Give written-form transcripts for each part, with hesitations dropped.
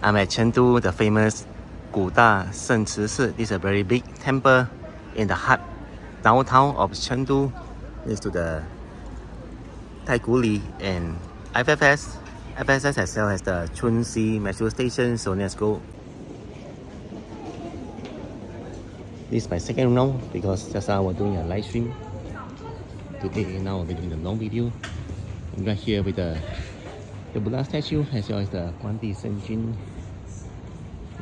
I'm at Chengdu, the famous Daci寺. This is a very big temple in the heart, downtown of Chengdu, next to the Taikuli and FFS as well as the Chunxi metro station. So let's go. This is my second round because just now we're doing a live stream. Today now we're doing the long video. I'm right here with the Buddha statue as well as the Guandi Senjin.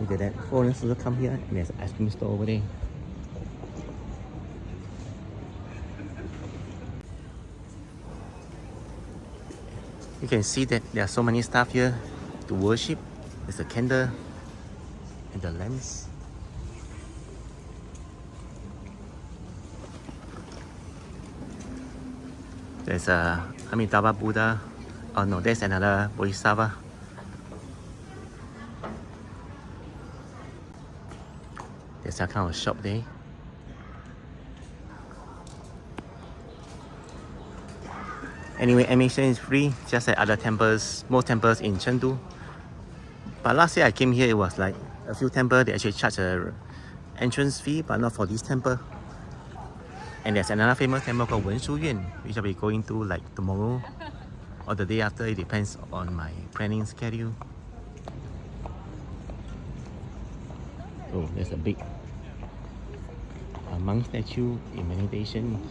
Look at that. Foreigners also come here and there's an ice cream store over there. You can see that there are so many stuff here to worship. There's a candle and the lamps. There's a Amitabha Buddha. Oh no, there's another Bodhisattva. There's a kind of shop there. Anyway, admission is free, just like other temples, most temples in Chengdu. But last year I came here, it was like a few temples, they actually charge a entrance fee, but not for this temple. And there's another famous temple called Wenshu Yuan, which I'll be going to like tomorrow or the day after. It depends on my planning schedule. Oh, there's a big monk statue in meditation.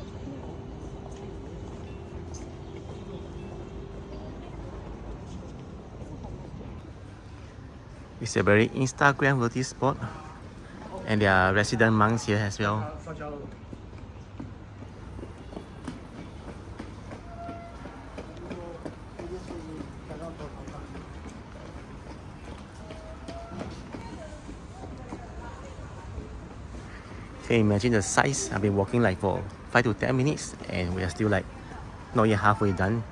It's a very Instagram-worthy spot, and there are resident monks here as well. Can you imagine the size? I've been walking like for 5 to 10 minutes and we are still like not yet halfway done.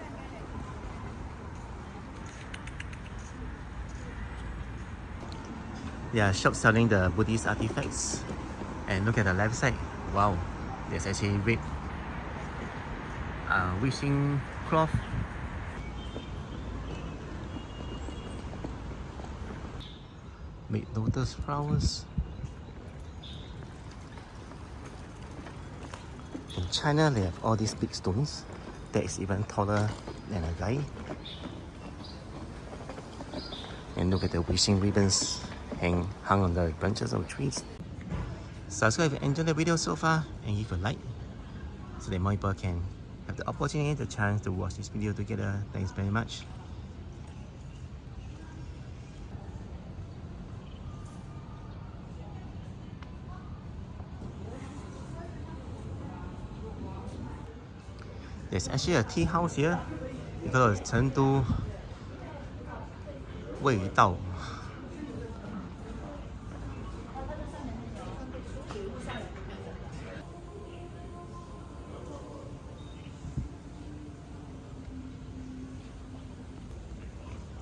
There are shops selling the Buddhist artifacts. And look at the left side. Wow, there's actually red wishing cloth. Made lotus flowers. In China, they have all these big stones that is even taller than a guy. And look at the wishing ribbons hung on the branches of trees. Subscribe if you enjoyed the video so far and give a like so that more people can have the opportunity, the chance to watch this video together. Thanks very much. There's actually a tea house here because of Chengdu味道.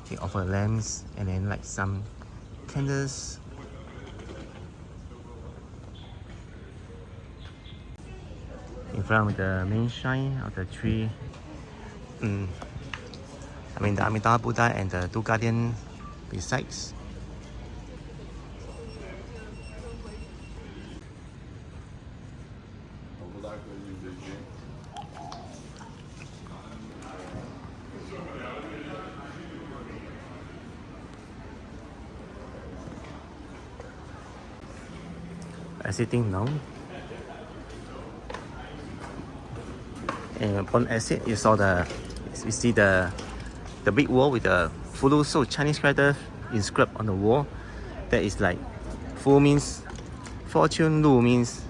They offer lamps and then like some candles. In front of the main shrine of the tree, the Amitabha Buddha and the two guardians besides. Sitting now. And upon exit, you see the big wall with the Fulu So Chinese character inscribed on the wall. That is like Fu means fortune, Lu means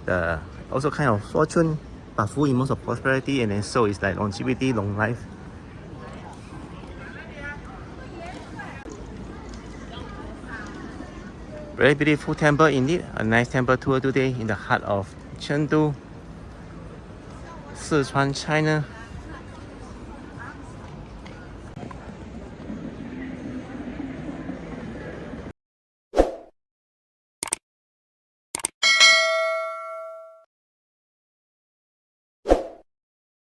the also kind of fortune, but Fu in most of prosperity, and then So is like longevity, long life. Very beautiful temple indeed. A nice temple tour today in the heart of Chengdu, Sichuan, China.